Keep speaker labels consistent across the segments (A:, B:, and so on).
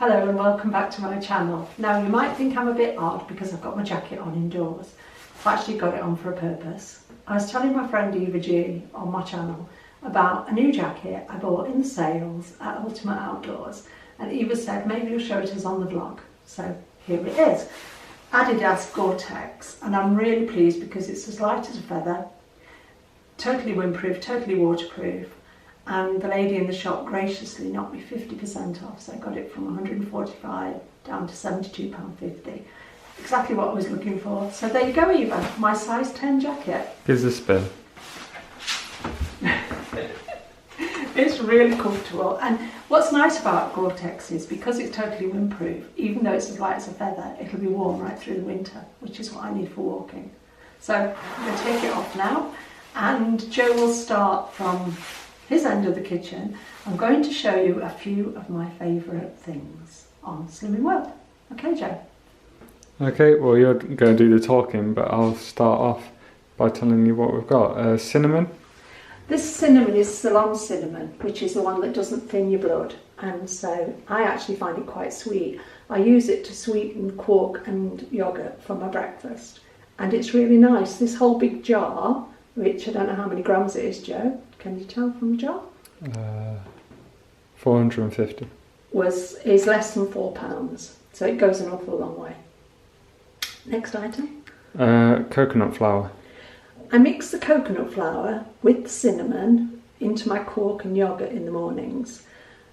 A: Hello and welcome back to my channel. Now you might think I'm a bit odd because I've got my jacket on indoors. I've actually got it on for a purpose. I was telling my friend Eva G on my channel about a new jacket I bought in the sales at Ultimate Outdoors, and Eva said maybe you'll show it us on the vlog. So here it is. Adidas Gore-Tex, and I'm really pleased because it's as light as a feather, totally windproof, totally waterproof. And the lady in the shop graciously knocked me 50% off, so I got it from £145 down to £72.50. Exactly what I was looking for. So there you go, Eva, my size 10 jacket.
B: Gives a spin.
A: It's really comfortable, and what's nice about Gore-Tex is because it's totally windproof, even though it's as light as a feather, it'll be warm right through the winter, which is what I need for walking. So I'm going to take it off now, and Joe will start from his end of the kitchen. I'm going to show you a few of my favourite things on Slimming World. Okay, Joe?
B: Okay, well you're going to do the talking, but I'll start off by telling you what we've got. Cinnamon.
A: This cinnamon is Ceylon cinnamon, which is the one that doesn't thin your blood, and so I actually find it quite sweet. I use it to sweeten quark and yoghurt for my breakfast, and it's really nice. This whole big jar, which I don't know how many grams it is, Joe, can you tell from the jar?
B: 450.
A: Is less than £4, so it goes an awful long way. Next item.
B: Coconut flour.
A: I mix the coconut flour with the cinnamon into my quark and yoghurt in the mornings.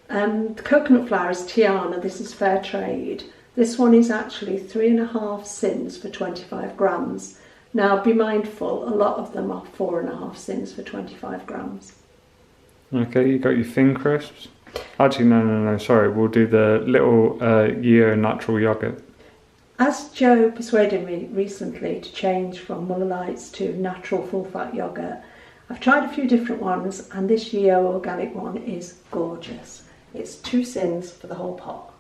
A: The coconut flour is Tiana, this is fair trade. This one is actually 3.5 cents for 25 grams. Now be mindful, a lot of them are 4.5 cents for 25 grams.
B: Okay, you got your thin crisps. Actually, no, sorry, we'll do the little year natural yogurt.
A: As Joe persuaded me recently to change from Muller Lights to natural full-fat yoghurt, I've tried a few different ones, and this Yeo organic one is gorgeous. It's 2 cents for the whole pot.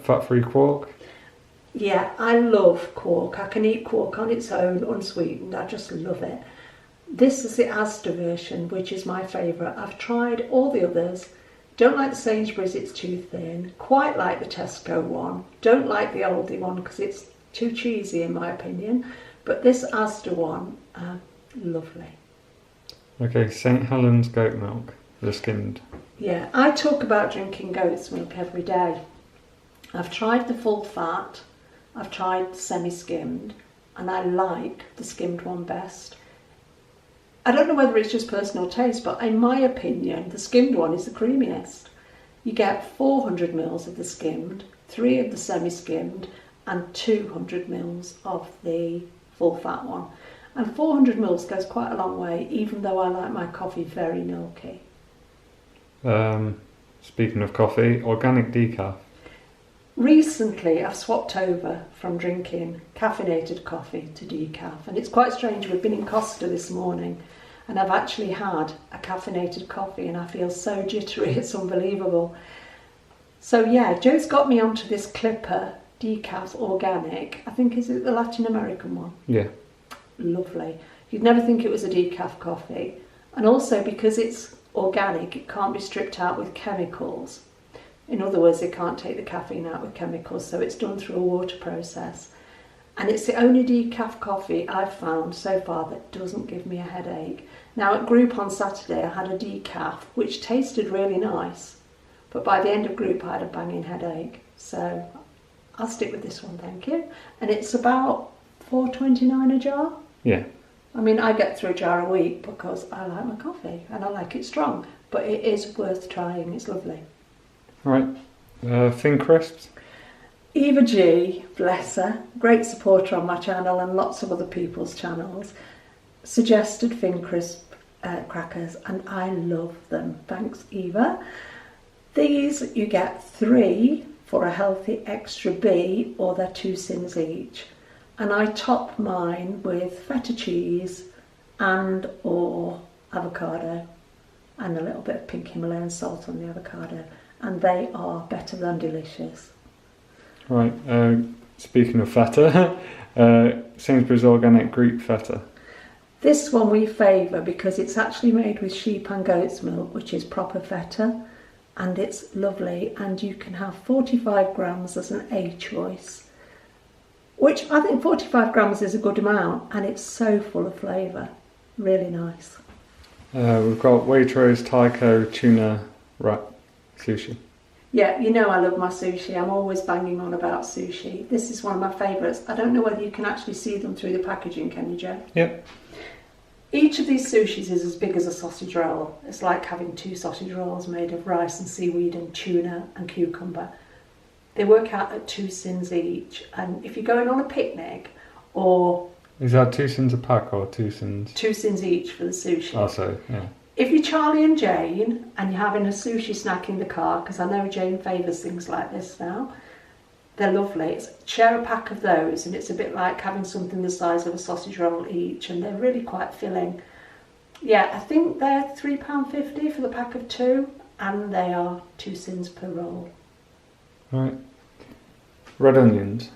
B: Fat-free quark.
A: Yeah, I love quark. I can eat quark on its own, unsweetened. I just love it. This is the Asda version, which is my favourite. I've tried all the others. Don't like the Sainsbury's, it's too thin. Quite like the Tesco one. Don't like the Aldi one because it's too cheesy in my opinion. But this Asda one, lovely.
B: Okay, St Helens goat milk, the skimmed.
A: Yeah, I talk about drinking goat's milk every day. I've tried the full fat, I've tried the semi-skimmed, and I like the skimmed one best. I don't know whether it's just personal taste, but in my opinion, the skimmed one is the creamiest. You get 400 mils of the skimmed, 3 of the semi-skimmed, and 200 mils of the full fat one. And 400 mils goes quite a long way, even though I like my coffee very milky.
B: Speaking of coffee, organic decaf.
A: Recently, I've swapped over from drinking caffeinated coffee to decaf, and it's quite strange. We've been in Costa this morning, and I've actually had a caffeinated coffee, and I feel so jittery, it's unbelievable. So yeah, Joe's got me onto this Clipper decaf organic. I think, is it the Latin American one?
B: Yeah.
A: Lovely. You'd never think it was a decaf coffee, and also because it's organic, it can't be stripped out with chemicals. In other words, they can't take the caffeine out with chemicals, so it's done through a water process. And it's the only decaf coffee I've found so far that doesn't give me a headache. Now at group on Saturday I had a decaf, which tasted really nice, but by the end of group I had a banging headache. So I'll stick with this one, thank you. And it's about $4.29 a jar.
B: Yeah.
A: I mean, I get through a jar a week because I like my coffee and I like it strong, but it is worth trying, it's lovely.
B: Right, thin crisps.
A: Eva G, bless her, great supporter on my channel and lots of other people's channels, suggested thin crisp crackers, and I love them. Thanks, Eva. These you get 3 for a healthy extra B, or they're 2 cents each. And I top mine with feta cheese and or avocado, and a little bit of pink Himalayan salt on the avocado. And they are better than delicious.
B: Right, speaking of feta, Sainsbury's organic Greek feta.
A: This one we favour because it's actually made with sheep and goat's milk, which is proper feta. and it's lovely, and you can have 45 grams as an A choice, which I think 45 grams is a good amount, and it's so full of flavour. Really nice.
B: We've got Waitrose Taiko Tuna Wrap Sushi.
A: Yeah, you know I love my sushi. I'm always banging on about sushi. This is one of my favourites. I don't know whether you can actually see them through the packaging, can you, Joe?
B: Yep.
A: Each of these sushis is as big as a sausage roll. It's like having 2 sausage rolls made of rice and seaweed and tuna and cucumber. They work out at 2 cents each. And if you're going on a picnic or...
B: Is that 2 cents a pack or 2 cents?
A: 2 cents each for the sushi.
B: Oh, so, yeah.
A: If you're Charlie and Jane and you're having a sushi snack in the car, because I know Jane favours things like this now, they're lovely. Share a pack of those, and it's a bit like having something the size of a sausage roll each, and they're really quite filling. Yeah, I think they're £3.50 for the pack of 2, and they are 2 cents per roll.
B: Right. Red onions.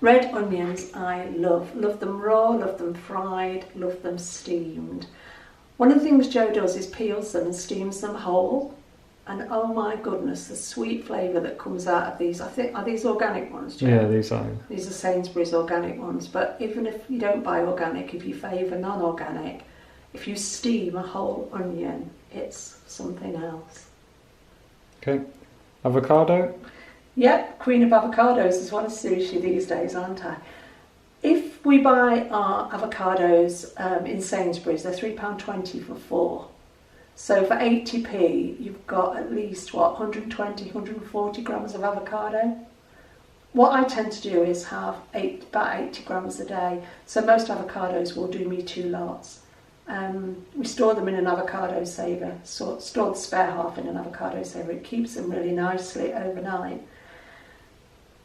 A: Red onions I love. Love them raw, love them fried, love them steamed. One of the things Joe does is peels them and steams them whole. And oh my goodness, the sweet flavour that comes out of these. I think, are these organic ones, Joe?
B: Yeah, these are.
A: These are Sainsbury's organic ones. But even if you don't buy organic, if you favour non-organic, if you steam a whole onion, it's something else.
B: Okay. Avocado.
A: Yep, Queen of Avocados is one of sushi these days, aren't I? If we buy our avocados in Sainsbury's, they're £3.20 for 4. So for 80p, you've got at least, 120, 140 grams of avocado. What I tend to do is have about 80 grams a day. So most avocados will do me 2 lots. We store them in an avocado saver, store the spare half in an avocado saver. It keeps them really nicely overnight.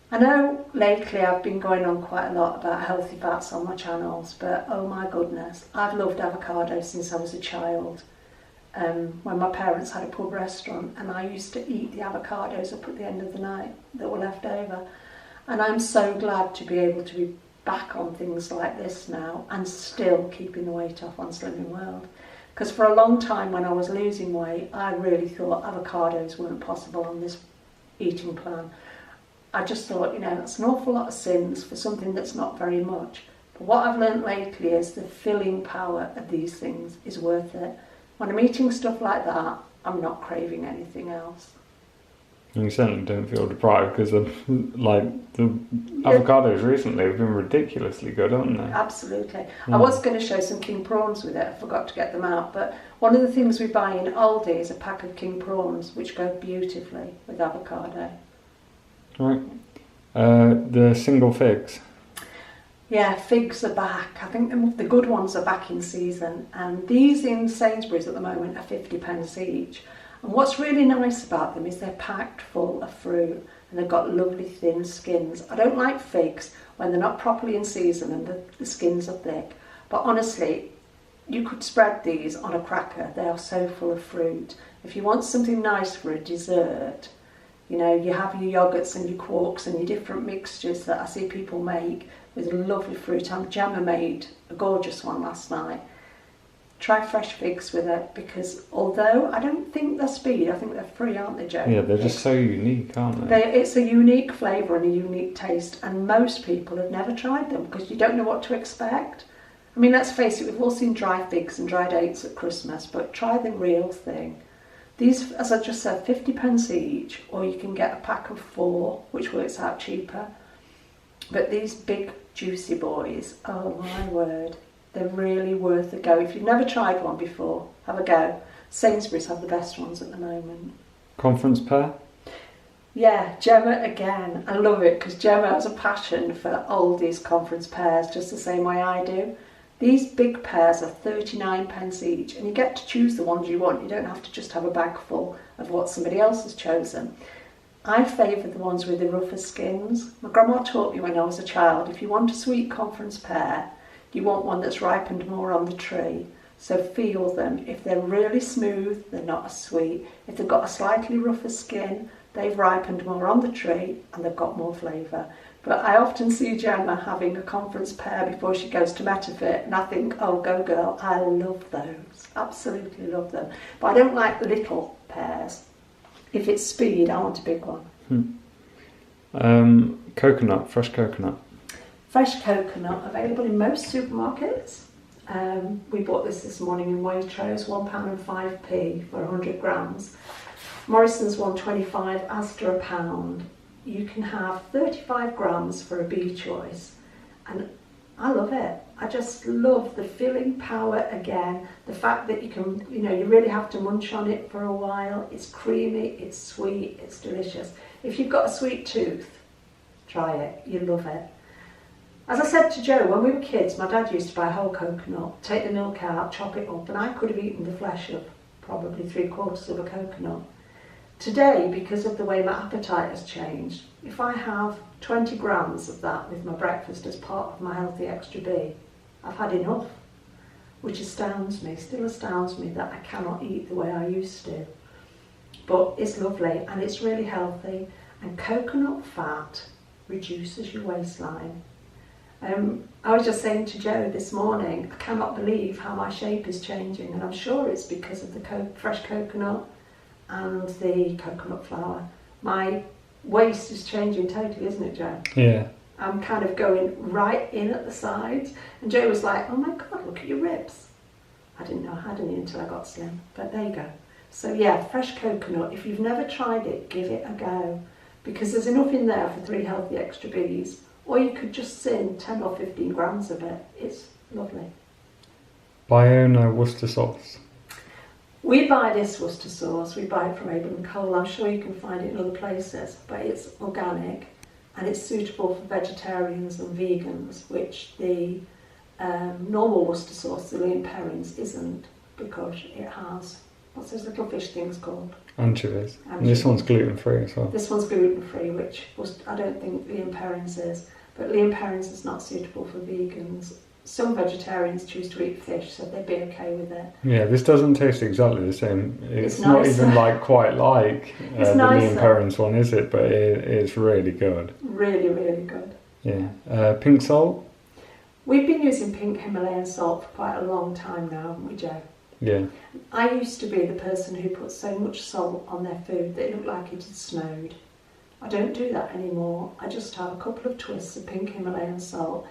A: I know lately I've been going on quite a lot about healthy fats on my channels, but oh my goodness, I've loved avocados since I was a child. When my parents had a pub restaurant, and I used to eat the avocados up at the end of the night that were left over. And I'm so glad to be able to be back on things like this now and still keeping the weight off on Slimming World. Because for a long time when I was losing weight, I really thought avocados weren't possible on this eating plan. I just thought, that's an awful lot of sins for something that's not very much. But what I've learnt lately is the filling power of these things is worth it. When I'm eating stuff like that, I'm not craving anything else.
B: You certainly don't feel deprived because the avocados recently have been ridiculously good, haven't they?
A: Absolutely. I was going to show some king prawns with it. I forgot to get them out. But one of the things we buy in Aldi is a pack of king prawns, which go beautifully with avocado.
B: Right. The single figs.
A: Yeah, figs are back. I think the good ones are back in season. And these in Sainsbury's at the moment are 50p each. And what's really nice about them is they're packed full of fruit and they've got lovely thin skins. I don't like figs when they're not properly in season and the skins are thick. But honestly, you could spread these on a cracker. They are so full of fruit. If you want something nice for a dessert, you have your yogurts and your quarks and your different mixtures that I see people make with lovely fruit. Gemma made a gorgeous one last night. Try fresh figs with it, because although I don't think they're speed, I think they're free, aren't they, Joe?
B: Yeah, they're just so unique, aren't they?
A: It's a unique flavour and a unique taste, and most people have never tried them because you don't know what to expect. I mean, let's face it, we've all seen dry figs and dry dates at Christmas, but try the real thing. These, as I just said, 50p each, or you can get a pack of 4, which works out cheaper. But these big juicy boys, oh my word, they're really worth a go. If you've never tried one before, have a go. Sainsbury's have the best ones at the moment.
B: Conference pear?
A: Yeah, Gemma again. I love it because Gemma has a passion for Aldi's conference pears, just the same way I do. These big pears are 39p each, and you get to choose the ones you want. You don't have to just have a bag full of what somebody else has chosen. I favour the ones with the rougher skins. My grandma taught me when I was a child, if you want a sweet conference pear, you want one that's ripened more on the tree. So feel them. If they're really smooth, they're not as sweet. If they've got a slightly rougher skin, they've ripened more on the tree and they've got more flavour. But I often see Gemma having a conference pear before she goes to Metafit, and I think, oh, go girl, I love those. Absolutely love them. But I don't like the little pears. If it's speed, I want a big one.
B: Coconut, fresh coconut.
A: Fresh coconut, available in most supermarkets. We bought this morning in Waitrose, £1.05 for 100 grams. Morrison's £1.25, Asda £1. You can have 35 grams for a B choice. And I love it. I just love the filling power again. The fact that you can, you really have to munch on it for a while. It's creamy, it's sweet, it's delicious. If you've got a sweet tooth, try it. You'll love it. As I said to Joe, when we were kids, my dad used to buy whole coconut, take the milk out, chop it up, and I could have eaten the flesh of probably 3/4 of a coconut. Today, because of the way my appetite has changed, if I have 20 grams of that with my breakfast as part of my healthy extra B, I've had enough, which astounds me, still astounds me that I cannot eat the way I used to. But it's lovely and it's really healthy, and coconut fat reduces your waistline. I was just saying to Joe this morning, I cannot believe how my shape is changing, and I'm sure it's because of the fresh coconut and the coconut flour. My waist is changing totally, isn't it, Joe?
B: Yeah.
A: I'm kind of going right in at the sides, and Joe was like, oh my God, look at your ribs. I didn't know I had any until I got slim, but there you go. So yeah, fresh coconut, if you've never tried it, give it a go, because there's enough in there for 3 healthy extra Bs. Or you could just sin 10 or 15 grams of it. It's lovely.
B: Bayona Worcester sauce.
A: We buy this Worcester sauce, we buy it from Abel and Cole. I'm sure you can find it in other places, but it's organic and it's suitable for vegetarians and vegans, which the normal Worcester sauce, the Lea & Perrins, isn't, because it has, what's those little fish things called?
B: Anchovies. And this one's gluten-free as well.
A: This one's gluten-free, which I don't think Lea & Perrins is. But Lea & Perrins is not suitable for vegans. Some vegetarians choose to eat fish, so they'd be okay with it.
B: Yeah, this doesn't taste exactly the same. It's not even quite like the Lea & Perrins one, is it? But it's really good.
A: Really, really good.
B: Yeah. Pink salt?
A: We've been using pink Himalayan salt for quite a long time now, haven't we, Joe?
B: Yeah.
A: I used to be the person who put so much salt on their food that it looked like it had snowed. I don't do that anymore. I just have a couple of twists of pink Himalayan salt.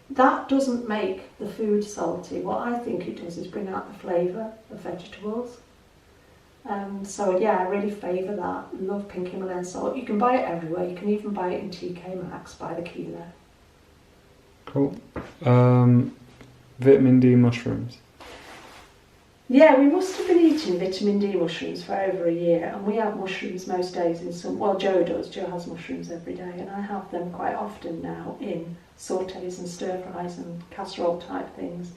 A: That doesn't make the food salty. What I think it does is bring out the flavour of vegetables. So yeah, I really favour that. Love pink Himalayan salt. You can buy it everywhere. You can even buy it in TK Maxx by the kilo.
B: Cool. Vitamin D mushrooms.
A: Yeah, we must have been eating vitamin D mushrooms for over a year, and we have mushrooms most days in some, well, Joe does, Joe has mushrooms every day, and I have them quite often now in sautés and stir fries and casserole type things.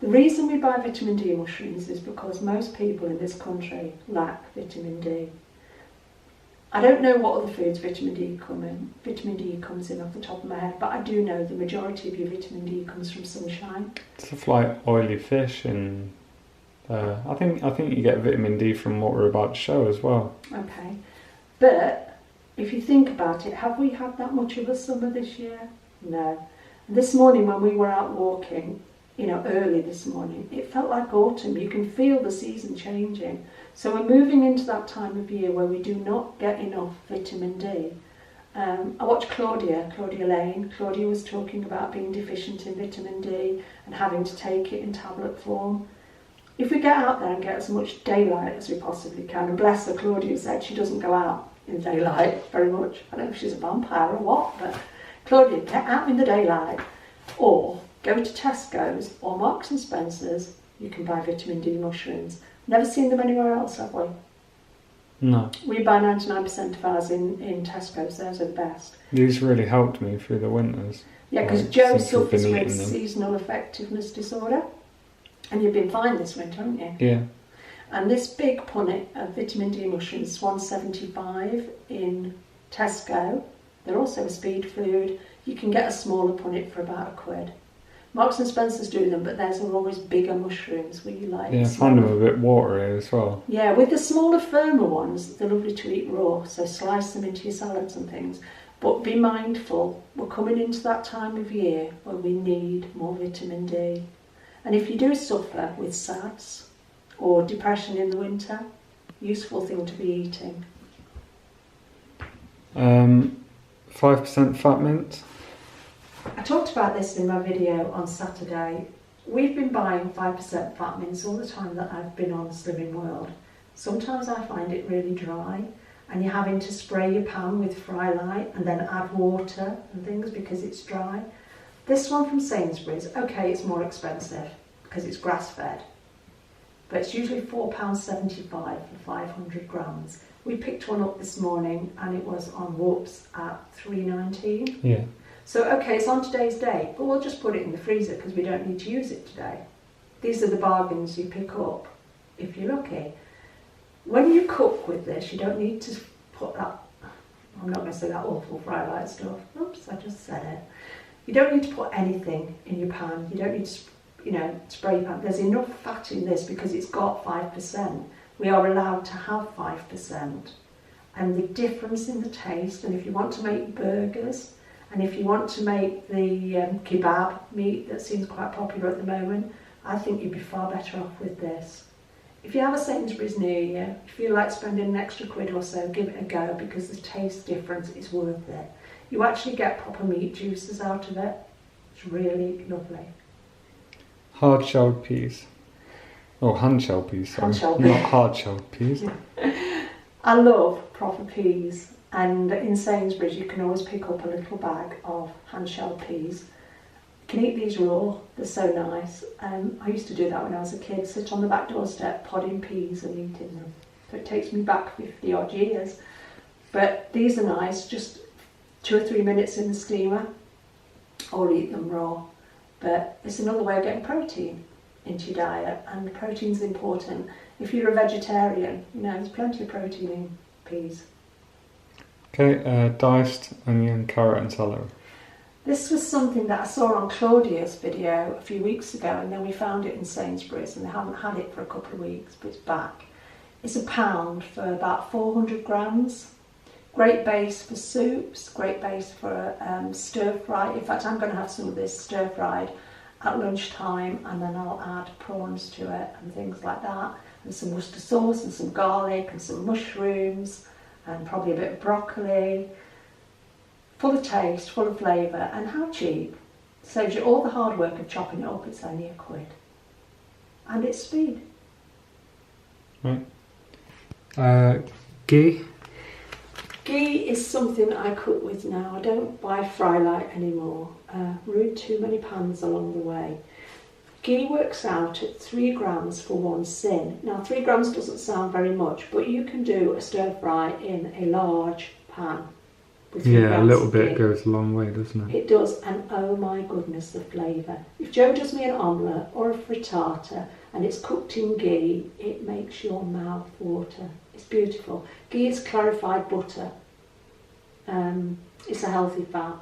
A: The reason we buy vitamin D mushrooms is because most people in this country lack vitamin D. I don't know what other foods vitamin D comes in off the top of my head, but I do know the majority of your vitamin D comes from sunshine.
B: Stuff like oily fish and I think you get vitamin D from what we're about to show as well. Okay,
A: but if you think about it, have we had that much of a summer this year? No. This morning when we were out walking, early this morning, it felt like autumn. You can feel the season changing. So we're moving into that time of year where we do not get enough vitamin D. I watched Claudia Lane. Claudia was talking about being deficient in vitamin D and having to take it in tablet form. If we get out there and get as much daylight as we possibly can, and bless her, Claudia said she doesn't go out in daylight very much. I don't know if she's a vampire or what, but Claudia, get out in the daylight. Or go to Tesco's or Marks and Spencer's, you can buy vitamin D mushrooms. Never seen them anywhere else, have we?
B: No.
A: We buy 99% of ours in Tesco's, those are the best.
B: These really helped me through the winters.
A: Yeah, because Joe suffers with seasonal effectiveness disorder. And you've been fine this winter, haven't you?
B: Yeah.
A: And this big punnet of vitamin D mushrooms is £1.75 in Tesco. They're also a speed food. You can get a smaller punnet for about £1. Marks and Spencer's do them, but theirs are always bigger mushrooms. Will you like?
B: Yeah, I find them a bit watery as well.
A: Yeah, with the smaller, firmer ones, they're lovely to eat raw. So slice them into your salads and things. But be mindful, we're coming into that time of year where we need more vitamin D. And if you do suffer with SADS or depression in the winter, useful thing to be eating?
B: 5% fat mince.
A: I talked about this in my video on Saturday. We've been buying 5% fat mince all the time that I've been on Slimming World. Sometimes I find it really dry and you're having to spray your pan with Frylight and then add water and things because it's dry. This one from Sainsbury's, okay, it's more expensive because it's grass-fed, but it's usually £4.75 for 500 grams. We picked one up this morning and it was on Whoops at £3.19.
B: Yeah.
A: So, okay, it's on today's date, but we'll just put it in the freezer because we don't need to use it today. These are the bargains you pick up if you're lucky. When you cook with this, you don't need to put that, I'm not going to say that awful Frylight stuff. Oops, I just said it. You don't need to put anything in your pan. You don't need to, spray your pan. There's enough fat in this because it's got 5%. We are allowed to have 5%. And the difference in the taste, and if you want to make burgers, and if you want to make the kebab meat that seems quite popular at the moment, I think you'd be far better off with this. If you have a Sainsbury's near you, if you like spending an extra £1 or so, give it a go because the taste difference is worth it. You actually get proper meat juices out of it. It's really lovely.
B: Hard-shelled peas. Oh, hand-shelled peas, sorry.
A: Hand-shelled peas.
B: Not hard-shelled peas.
A: I love proper peas, and in Sainsbury's you can always pick up a little bag of hand-shelled peas. You can eat these raw, they're so nice. I used to do that when I was a kid, sit on the back doorstep podding peas and eating them. So it takes me back 50 odd years. But these are nice, just 2 or 3 minutes in the steamer, or eat them raw. But it's another way of getting protein into your diet, and protein's important. If you're a vegetarian, there's plenty of protein in peas.
B: Okay, diced onion, carrot and celery.
A: This was something that I saw on Claudia's video a few weeks ago, and then we found it in Sainsbury's and they haven't had it for a couple of weeks, but it's back. It's £1 for about 400 grams. Great base for soups, great base for stir fry. In fact, I'm going to have some of this stir fried at lunchtime, and then I'll add prawns to it and things like that, and some Worcester sauce and some garlic and some mushrooms and probably a bit of broccoli. Full of taste, full of flavour, and how cheap. Saves you all the hard work of chopping it up. It's only £1. And it's speed.
B: Right. Ghee.
A: Ghee is something I cook with now. I don't buy Frylight anymore. Ruined too many pans along the way. Ghee works out at 3 grams for 1 sin. Now 3 grams doesn't sound very much, but you can do a stir fry in a large pan.
B: Yeah, a little bit goes a long way, doesn't it?
A: It does, and oh my goodness, the flavour. If Joe does me an omelette or a frittata and it's cooked in ghee, it makes your mouth water. It's beautiful. Ghee is clarified butter. It's a healthy fat,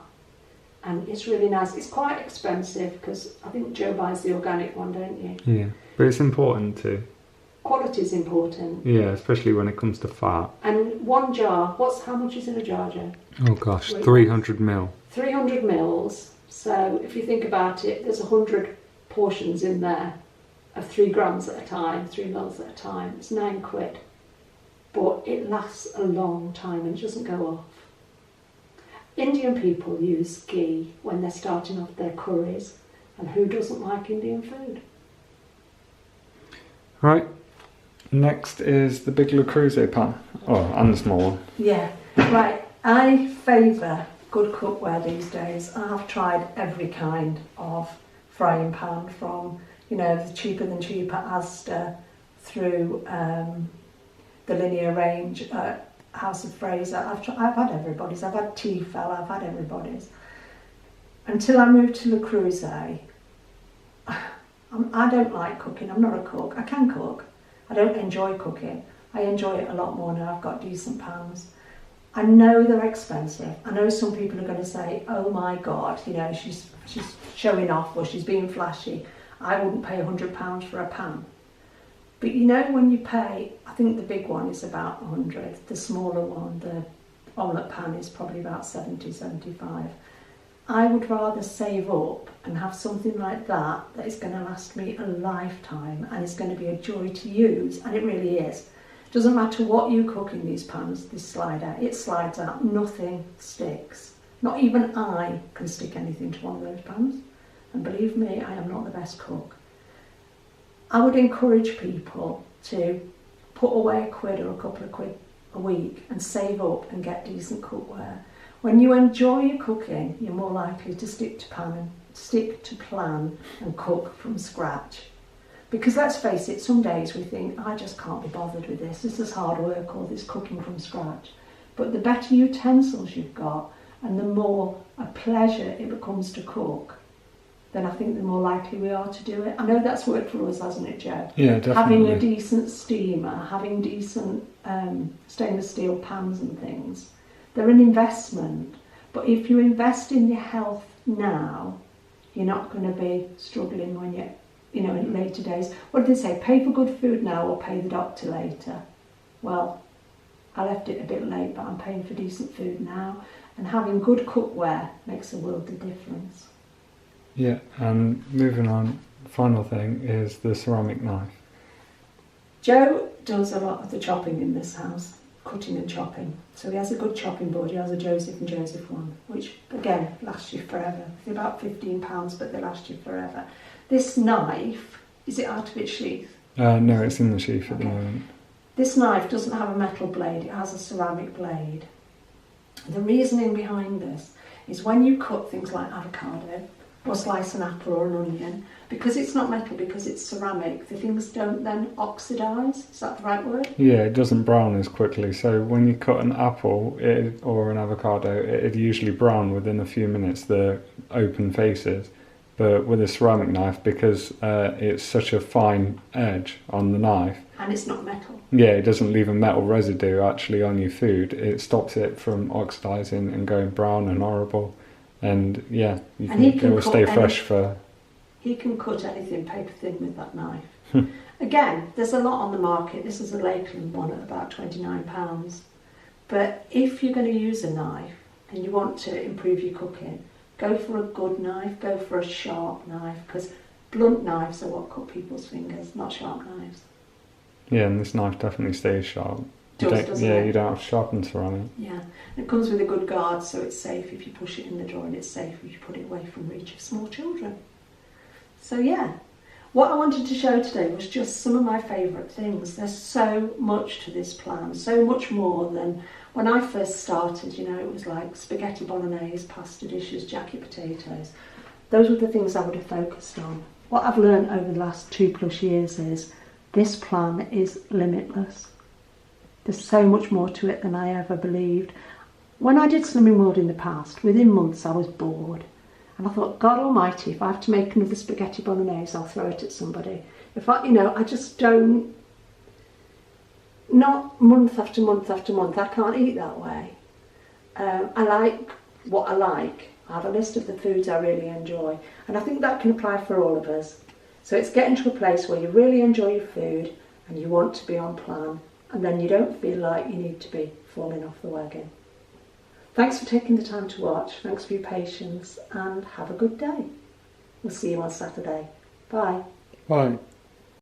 A: and it's really nice. It's quite expensive because I think Joe buys the organic one, don't you?
B: Yeah, but it's important too.
A: Quality is important.
B: Yeah, especially when it comes to fat.
A: And 1 jar, how much is in a jar, Joe?
B: Oh gosh, 300 ml.
A: 300 mils. So if you think about it, there's 100 portions in there of 3 grams at a time, 3 mils at a time. It's £9. But it lasts a long time and it doesn't go off. Indian people use ghee when they're starting off their curries. And who doesn't like Indian food?
B: Right. Next is the big Le Creuset pan. Oh, and the small one.
A: Yeah, right. I favour good cookware these days. I have tried every kind of frying pan, from the cheaper than cheaper Asda through the linear range at House of Fraser. I've had everybody's. I've had Tefal. I've had everybody's. Until I moved to Le Creuset, I don't like cooking. I'm not a cook. I can cook. I don't enjoy cooking. I enjoy it a lot more now I've got decent pans. I know they're expensive. I know some people are going to say, oh my God, she's showing off or she's being flashy. I wouldn't pay £100 for a pan. But when you pay, I think the big one is about 100. The smaller one, the omelette pan, is probably about 70, 75. I would rather save up and have something like that is going to last me a lifetime and is going to be a joy to use, and it really is. Doesn't matter what you cook in these pans, this slider, it slides out, nothing sticks. Not even I can stick anything to one of those pans. And believe me, I am not the best cook. I would encourage people to put away £1 or a couple of quid a week and save up and get decent cookware. When you enjoy your cooking, you're more likely to stick to plan and cook from scratch. Because let's face it, some days we think, I just can't be bothered with this. This is hard work, or this cooking from scratch. But the better utensils you've got and the more a pleasure it becomes to cook, then I think the more likely we are to do it. I know that's worked for us, hasn't it, Joe?
B: Yeah, definitely.
A: Having a decent steamer, having decent stainless steel pans and things, they're an investment. But if you invest in your health now, you're not going to be struggling when you're, in later days. What did they say? Pay for good food now or pay the doctor later. Well, I left it a bit late, but I'm paying for decent food now. And having good cookware makes a world of difference.
B: Yeah, and moving on, final thing is the ceramic knife.
A: Joe does a lot of the chopping in this house, cutting and chopping. So he has a good chopping board. He has a Joseph and Joseph one, which again lasts you forever. They're about £15, but they last you forever. This knife, is it out of its sheath?
B: No, it's in the sheath at the moment.
A: This knife doesn't have a metal blade, it has a ceramic blade. The reasoning behind this is when you cut things like avocado or slice an apple or an onion, because it's not metal, because it's ceramic, the things don't then oxidise. Is that the right word?
B: Yeah, it doesn't brown as quickly. So when you cut an apple or an avocado, it'd usually brown within a few minutes, the open faces. But with a ceramic knife, because it's such a fine edge on the knife,
A: and it's not metal.
B: Yeah, it doesn't leave a metal residue actually on your food. It stops it from oxidising and going brown and horrible. And yeah, it will stay fresh for...
A: He can cut anything paper thin with that knife. Again, there's a lot on the market. This is a Lakeland one at about £29. But if you're going to use a knife and you want to improve your cooking, go for a good knife, go for a sharp knife, because blunt knives are what cut people's fingers, not sharp knives.
B: Yeah, and this knife definitely stays sharp.
A: Doesn't
B: yeah,
A: it?
B: you don't have to sharpen ceramic.
A: Yeah, and it comes with a good guard, so it's safe if you push it in the drawer, and it's safe if you put it away from reach of small children. So yeah, what I wanted to show today was just some of my favourite things. There's so much to this plan, so much more than when I first started. It was like spaghetti bolognese, pasta dishes, jacket potatoes. Those were the things I would have focused on. What I've learned over the last 2+ years is this plan is limitless. There's so much more to it than I ever believed. When I did Slimming World in the past, within months I was bored. And I thought, God almighty, if I have to make another spaghetti bolognese, I'll throw it at somebody. If I just don't, not month after month after month, I can't eat that way. I like what I like. I have a list of the foods I really enjoy. And I think that can apply for all of us. So it's getting to a place where you really enjoy your food and you want to be on plan. And then you don't feel like you need to be falling off the wagon. Thanks for taking the time to watch. Thanks for your patience and have a good day. We'll see you on Saturday. Bye.
B: Bye.